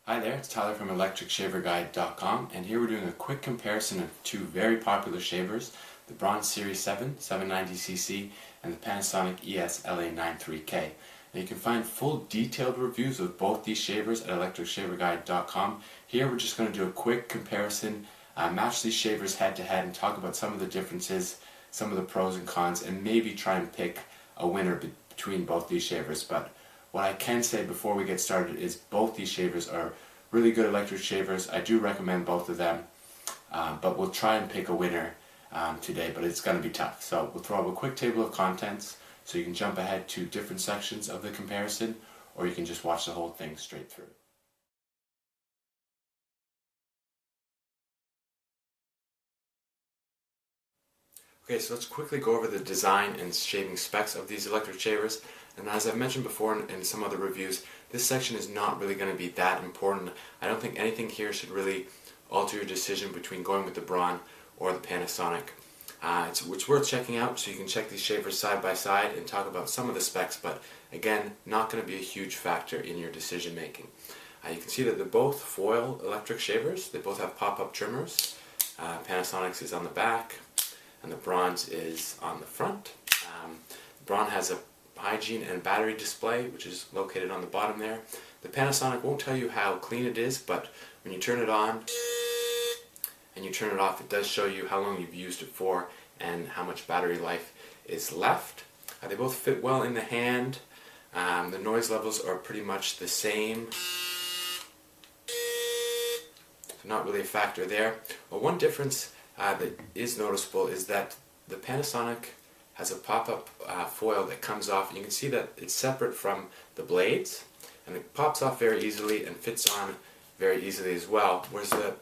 Hi there, it's Tyler from ElectricShaverGuide.com, and here we're doing a quick comparison of two very popular shavers, the Braun Series 790cc and the Panasonic ES LA93 K. Now you can find full detailed reviews of both these shavers at ElectricShaverGuide.com. Here we're just going to do a quick comparison, match these shavers head to head and talk about some of the differences, some of the pros and cons, and maybe try and pick a winner between both these shavers. But what I can say before we get started is both these shavers are really good electric shavers. I do recommend both of them, but we'll try and pick a winner today, but it's going to be tough. So we'll throw up a quick table of contents so you can jump ahead to different sections of the comparison, or you can just watch the whole thing straight through. Okay, so let's quickly go over the design and shaving specs of these electric shavers. And as I've mentioned before in some other reviews, this section is not really going to be that important. I don't think anything here should really alter your decision between going with the Braun or the Panasonic. It's worth checking out, so you can check these shavers side by side and talk about some of the specs, but again, not going to be a huge factor in your decision making. You can see that they're both foil electric shavers. They both have pop-up trimmers. Panasonic's is on the back, and the Braun's is on the front. The Braun has a hygiene and battery display, which is located on the bottom there. The Panasonic won't tell you how clean it is, but when you turn it on and you turn it off, it does show you how long you've used it for and how much battery life is left. They both fit well in the hand. The noise levels are pretty much the same, so not really a factor there. But one difference that is noticeable is that the Panasonic has a pop-up foil that comes off, and you can see that it's separate from the blades, and it pops off very easily and fits on very easily as well, whereas the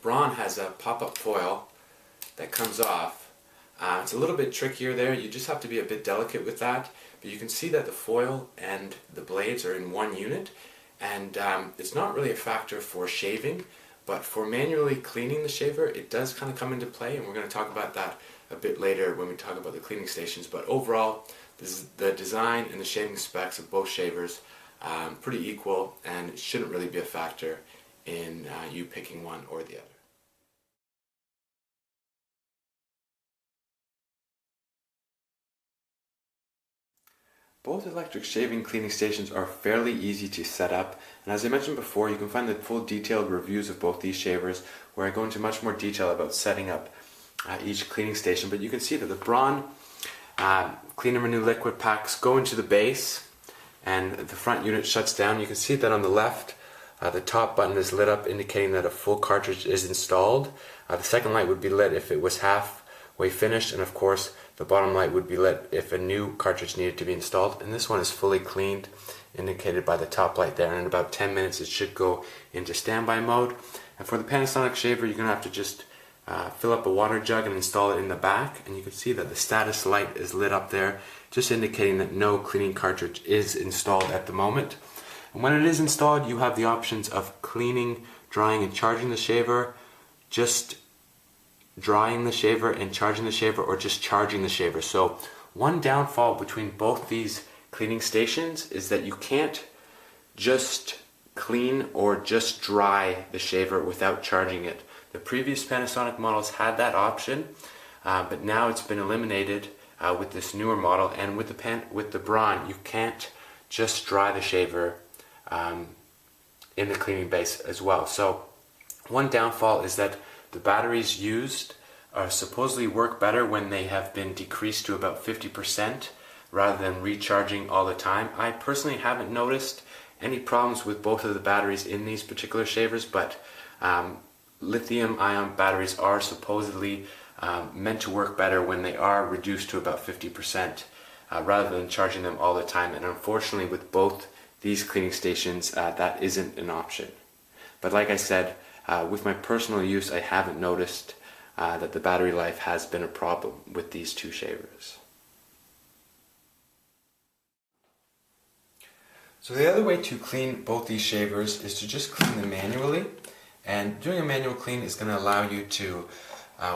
Braun has a pop-up foil that comes off. It's a little bit trickier there. You just have to be a bit delicate with that, but you can see that the foil and the blades are in one unit, and it's not really a factor for shaving, but for manually cleaning the shaver, it does kind of come into play, and we're going to talk about that a bit later when we talk about the cleaning stations. But overall, the design and the shaving specs of both shavers pretty equal, and it shouldn't really be a factor in you picking one or the other. Both electric shaving cleaning stations are fairly easy to set up, and as I mentioned before, you can find the full detailed reviews of both these shavers where I go into much more detail about setting up each cleaning station. But you can see that the Braun Clean and Renew liquid packs go into the base, and the front unit shuts down. You can see that on the left, the top button is lit up, indicating that a full cartridge is installed. The second light would be lit if it was halfway finished, and of course the bottom light would be lit if a new cartridge needed to be installed. And this one is fully cleaned, indicated by the top light there, and in about 10 minutes it should go into standby mode. And for the Panasonic shaver, you're going to have to just fill up a water jug and install it in the back, and you can see that the status light is lit up there, just indicating that no cleaning cartridge is installed at the moment. And when it is installed, you have the options of cleaning, drying, and charging the shaver, just drying the shaver and charging the shaver, or just charging the shaver. So one downfall between both these cleaning stations is that you can't just clean or just dry the shaver without charging it. The previous Panasonic models had that option, but now it's been eliminated with this newer model. And with the Braun, you can't just dry the shaver in the cleaning base as well. So one downfall is that the batteries used supposedly work better when they have been decreased to about 50% rather than recharging all the time. I personally haven't noticed any problems with both of the batteries in these particular shavers, but lithium-ion batteries are supposedly meant to work better when they are reduced to about 50% rather than charging them all the time. And unfortunately, with both these cleaning stations, that isn't an option. But like I said, with my personal use, I haven't noticed that the battery life has been a problem with these two shavers. So the other way to clean both these shavers is to just clean them manually. And doing a manual clean is going to allow you to,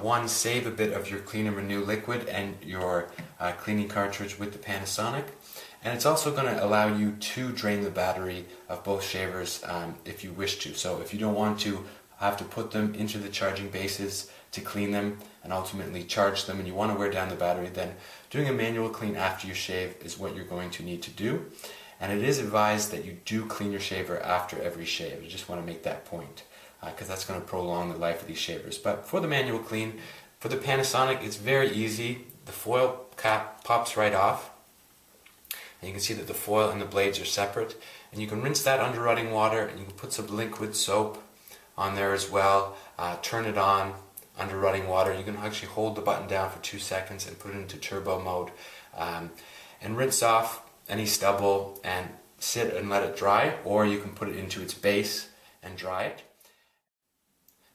one, save a bit of your Clean and Renew liquid and your cleaning cartridge with the Panasonic. And it's also going to allow you to drain the battery of both shavers if you wish to. So if you don't want to have to put them into the charging bases to clean them and ultimately charge them, and you want to wear down the battery, then doing a manual clean after you shave is what you're going to need to do. And it is advised that you do clean your shaver after every shave. I just want to make that point because that's going to prolong the life of these shavers. But for the manual clean, for the Panasonic, it's very easy. The foil cap pops right off. And you can see that the foil and the blades are separate. And you can rinse that under running water, and you can put some liquid soap on there as well. Turn it on under running water. You can actually hold the button down for 2 seconds and put it into turbo mode. And rinse off any stubble and sit and let it dry, or you can put it into its base and dry it.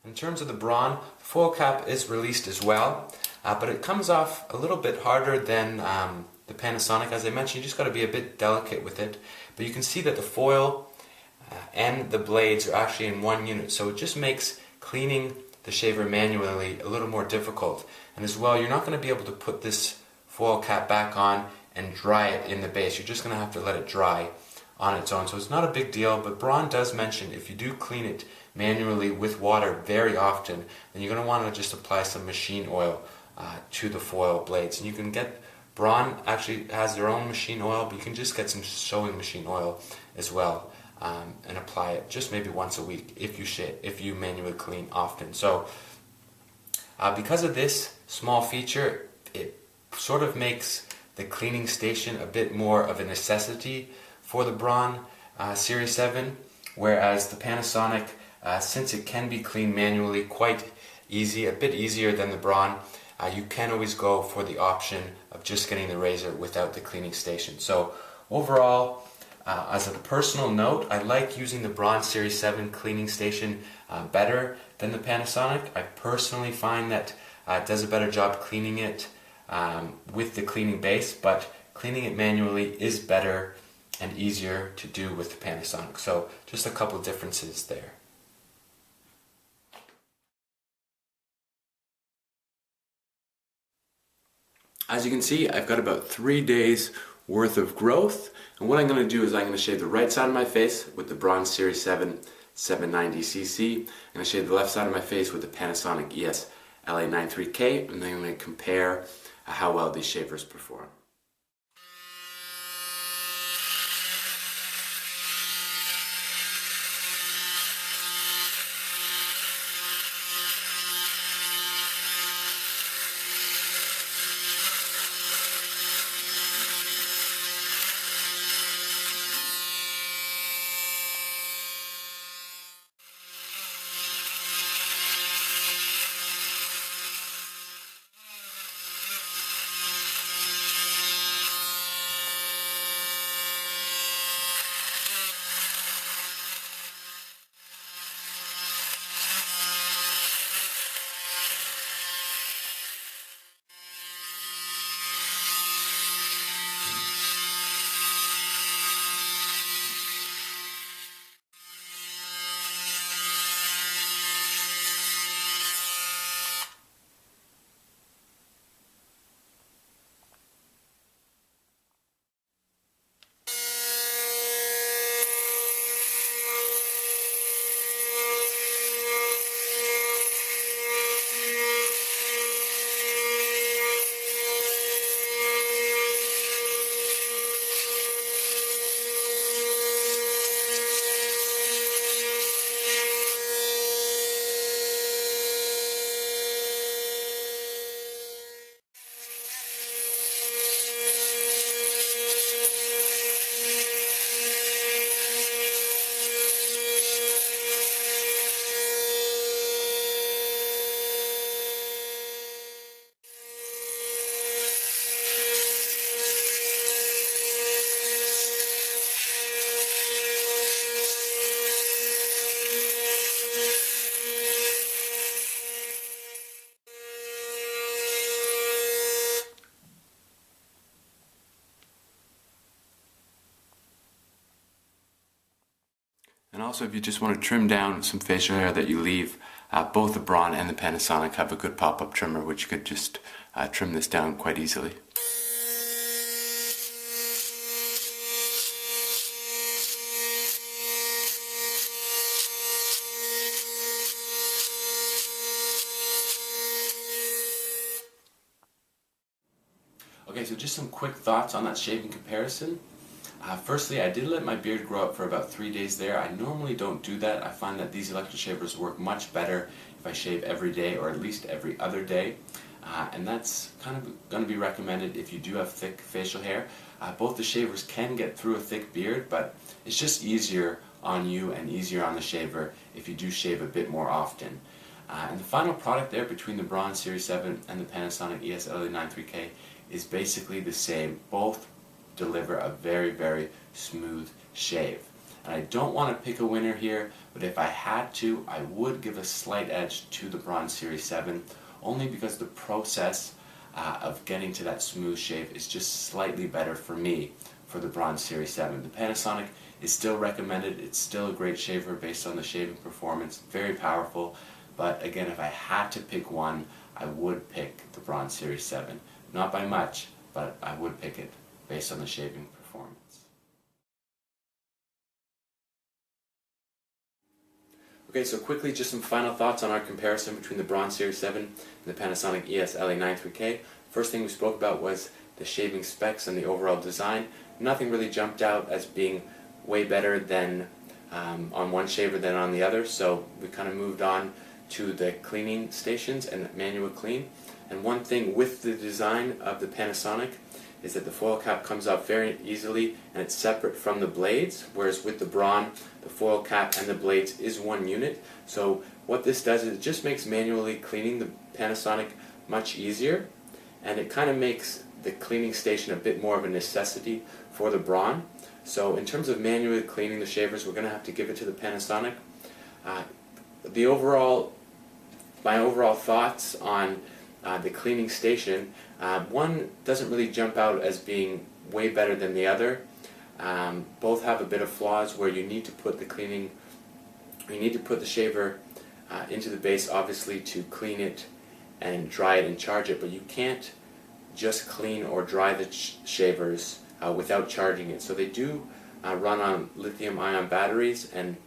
In terms of the Braun, the foil cap is released as well, but it comes off a little bit harder than the Panasonic. As I mentioned, you just got to be a bit delicate with it. But you can see that the foil and the blades are actually in one unit, so it just makes cleaning the shaver manually a little more difficult. And as well, you're not going to be able to put this foil cap back on and dry it in the base. You're just going to have to let it dry on its own. So it's not a big deal, but Braun does mention if you do clean it manually with water very often, then you're going to want to just apply some machine oil to the foil blades. And you can get, Braun actually has their own machine oil, but you can just get some sewing machine oil as well and apply it just maybe once a week if you manually clean often. So because of this small feature, it sort of makes the cleaning station a bit more of a necessity for the Braun Series 7, whereas the Panasonic, since it can be cleaned manually quite easy, a bit easier than the Braun, you can always go for the option of just getting the razor without the cleaning station. So overall, as a personal note, I like using the Braun Series 7 cleaning station better than the Panasonic. I personally find that it does a better job cleaning it with the cleaning base, but cleaning it manually is better and easier to do with the Panasonic. So just a couple differences there. As you can see, I've got about 3 days worth of growth, and what I'm going to do is I'm going to shave the right side of my face with the Braun Series 7 790cc. I'm going to shave the left side of my face with the Panasonic ES LA93 K, and then I'm going to compare how well these shavers perform. And also, if you just want to trim down some facial hair that you leave, both the Braun and the Panasonic have a good pop-up trimmer which could just trim this down quite easily. Okay, so just some quick thoughts on that shaving comparison. Firstly, I did let my beard grow up for about 3 days there. I normally don't do that. I find that these electric shavers work much better if I shave every day or at least every other day. And that's kind of going to be recommended if you do have thick facial hair. Both the shavers can get through a thick beard, but it's just easier on you and easier on the shaver if you do shave a bit more often. And the final product there between the Braun Series 7 and the Panasonic ES LA93 K is basically the same. Both deliver a very, very smooth shave. And I don't want to pick a winner here, but if I had to, I would give a slight edge to the Braun Series 7, only because the process of getting to that smooth shave is just slightly better for me for the Braun Series 7. The Panasonic is still recommended. It's still a great shaver based on the shaving performance, very powerful, but again, if I had to pick one, I would pick the Braun Series 7. Not by much, but I would pick it based on the shaving performance. Okay, so quickly just some final thoughts on our comparison between the Braun Series 7 and the Panasonic ES LA93 K. First thing we spoke about was the shaving specs and the overall design. Nothing really jumped out as being way better than on one shaver than on the other, so we kind of moved on to the cleaning stations and manual clean. And one thing with the design of the Panasonic is that the foil cap comes off very easily and it's separate from the blades, whereas with the Braun, the foil cap and the blades is one unit. So what this does is it just makes manually cleaning the Panasonic much easier, and it kind of makes the cleaning station a bit more of a necessity for the Braun. So in terms of manually cleaning the shavers, we're going to have to give it to the Panasonic. My overall thoughts on the cleaning station, one doesn't really jump out as being way better than the other. Both have a bit of flaws where you need to put the shaver into the base, obviously, to clean it and dry it and charge it, but you can't just clean or dry the shavers without charging it. So they do run on lithium-ion batteries, and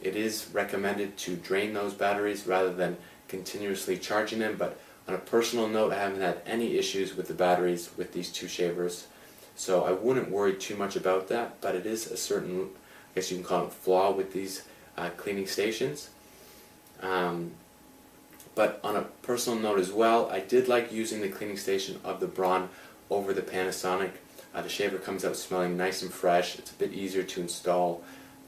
it is recommended to drain those batteries rather than continuously charging them. But on a personal note, I haven't had any issues with the batteries with these two shavers, so I wouldn't worry too much about that, but it is a certain, I guess you can call it, flaw with these cleaning stations. But on a personal note as well, I did like using the cleaning station of the Braun over the Panasonic. The shaver comes out smelling nice and fresh. It's a bit easier to install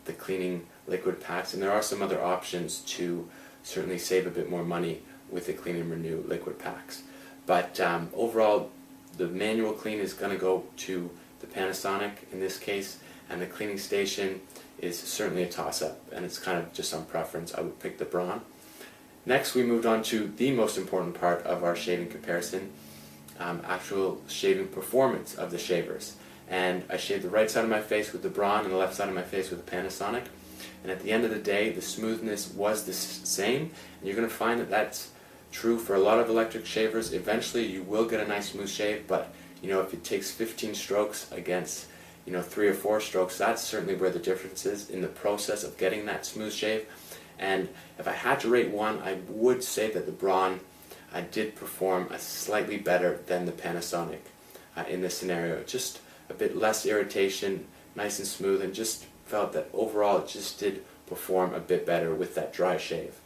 the cleaning liquid packs, and there are some other options to certainly save a bit more money with the Clean and Renew liquid packs. But overall, the manual clean is going to go to the Panasonic in this case, and the cleaning station is certainly a toss-up, and it's kind of just on preference. I would pick the Braun. Next, we moved on to the most important part of our shaving comparison, actual shaving performance of the shavers. And I shaved the right side of my face with the Braun and the left side of my face with the Panasonic. And at the end of the day, the smoothness was the same. And you're going to find that that's true for a lot of electric shavers. Eventually, you will get a nice smooth shave, but if it takes 15 strokes against 3 or 4 strokes, that's certainly where the difference is in the process of getting that smooth shave. And if I had to rate one, I would say that the Braun did perform slightly better than the Panasonic in this scenario. Just a bit less irritation, nice and smooth, and just felt that overall it just did perform a bit better with that dry shave.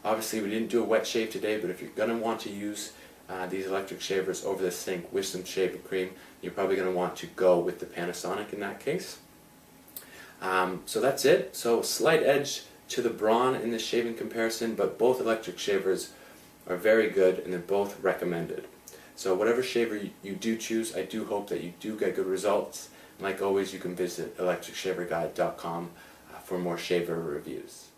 Obviously, we didn't do a wet shave today, but if you're going to want to use these electric shavers over the sink with some shaving cream, you're probably going to want to go with the Panasonic in that case. So that's it. So slight edge to the Braun in this shaving comparison, but both electric shavers are very good and they're both recommended. So whatever shaver you do choose, I do hope that you do get good results. And like always, you can visit electricshaverguide.com for more shaver reviews.